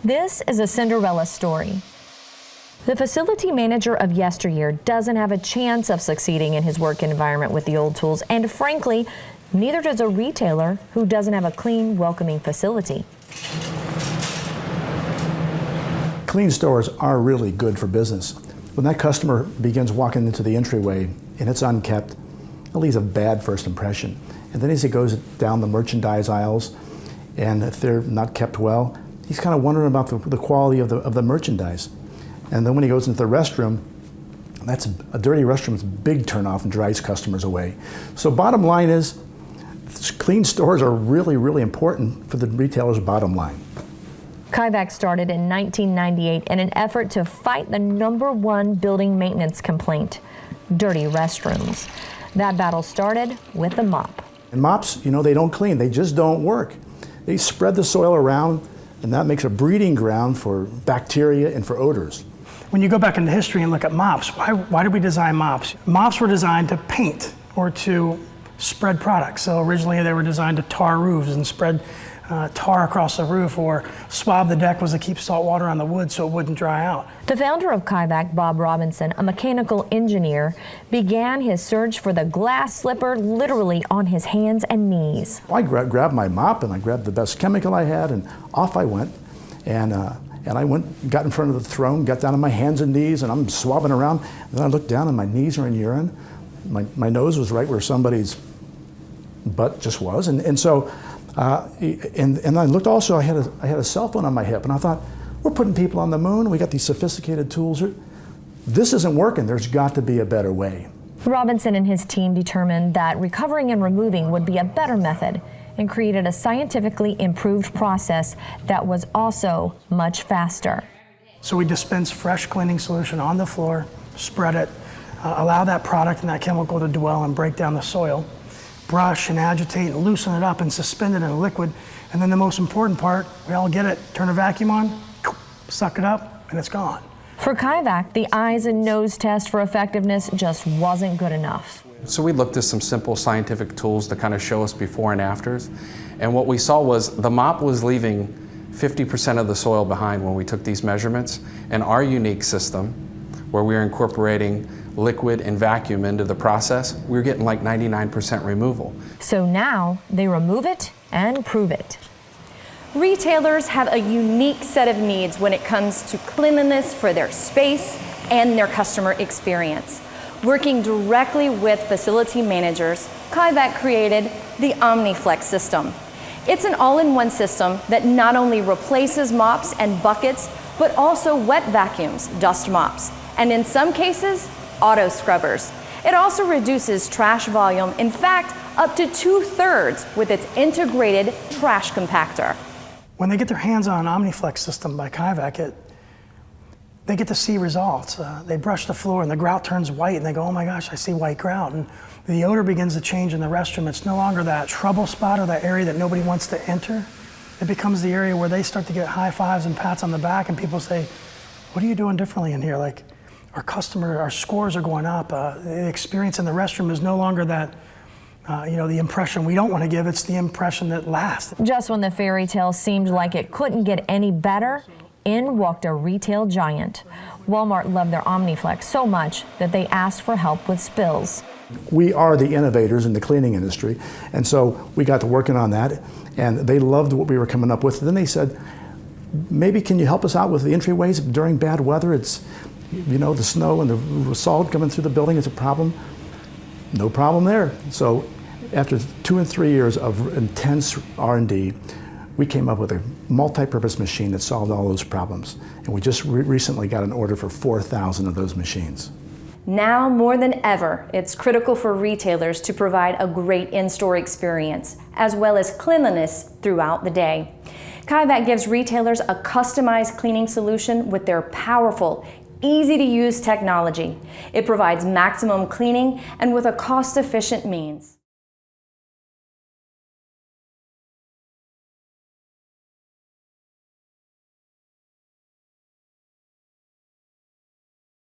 This is a Cinderella story. The facility manager of yesteryear doesn't have a chance of succeeding in his work environment with the old tools, and frankly, neither does a retailer who doesn't have a clean, welcoming facility. Clean stores are really good for business. When that customer begins walking into the entryway and it's unkept, it leaves a bad first impression. And then as he goes down the merchandise aisles, and if they're not kept well, he's kind of wondering about the quality of the merchandise. And then when he goes into the restroom, a dirty restroom is a big turnoff and drives customers away. So bottom line is, clean stores are really, really important for the retailer's bottom line. Kaivac started in 1998 in an effort to fight the #1 building maintenance complaint, dirty restrooms. That battle started with the mop. And mops, they don't clean, they just don't work. They spread the soil around, and that makes a breeding ground for bacteria and for odors. When you go back into history and look at mops, why did we design mops? Mops were designed to paint or to spread products. So originally they were designed to tar roofs and spread tar across the roof, or swab the deck was to keep salt water on the wood so it wouldn't dry out. The founder of Kaivac, Bob Robinson, a mechanical engineer, began his search for the glass slipper literally on his hands and knees. I grabbed my mop and I grabbed the best chemical I had, and off I went. And I got in front of the throne, got down on my hands and knees, and I'm swabbing around. And then I looked down and my knees are in urine. My nose was right where somebody's butt just was. And so I looked also, I had a cell phone on my hip, and I thought, we're putting people on the moon, we got these sophisticated tools. This isn't working, there's got to be a better way. Robinson and his team determined that recovering and removing would be a better method, and created a scientifically improved process that was also much faster. So we dispense fresh cleaning solution on the floor, spread it, allow that product and that chemical to dwell and break down the soil, brush and agitate and loosen it up and suspend it in a liquid. And then the most important part, we all get it, turn a vacuum on, suck it up, and it's gone. For Kaivac, the eyes and nose test for effectiveness just wasn't good enough. So we looked at some simple scientific tools to kind of show us before and afters. And what we saw was the mop was leaving 50% of the soil behind when we took these measurements. And our unique system, where we were incorporating liquid and vacuum into the process, we were getting like 99% removal. So now they remove it and prove it. Retailers have a unique set of needs when it comes to cleanliness for their space and their customer experience. Working directly with facility managers, Kaivac created the OmniFlex system. It's an all-in-one system that not only replaces mops and buckets, but also wet vacuums, dust mops, and in some cases, auto scrubbers. It also reduces trash volume, in fact, up to 2/3 with its integrated trash compactor. When they get their hands on an OmniFlex system by Kaivac, they get to see results. They brush the floor and the grout turns white and they go, oh my gosh, I see white grout. And the odor begins to change in the restroom. It's no longer that trouble spot or that area that nobody wants to enter. It becomes the area where they start to get high fives and pats on the back, and people say, what are you doing differently in here? Like, our scores are going up. The experience in the restroom is no longer that, the impression we don't want to give, it's the impression that lasts. Just when the fairy tale seemed like it couldn't get any better, in walked a retail giant. Walmart loved their OmniFlex so much that they asked for help with spills. We are the innovators in the cleaning industry, and so we got to working on that, and they loved what we were coming up with. Then they said, maybe can you help us out with the entryways during bad weather? It's, the snow and the salt coming through the building is a problem. No problem there. So after 2 and 3 years of intense R&D, we came up with a multi-purpose machine that solved all those problems. And we just recently got an order for 4,000 of those machines. Now more than ever, it's critical for retailers to provide a great in-store experience, as well as cleanliness throughout the day. Kaivac gives retailers a customized cleaning solution with their powerful, easy-to-use technology. It provides maximum cleaning and with a cost-efficient means.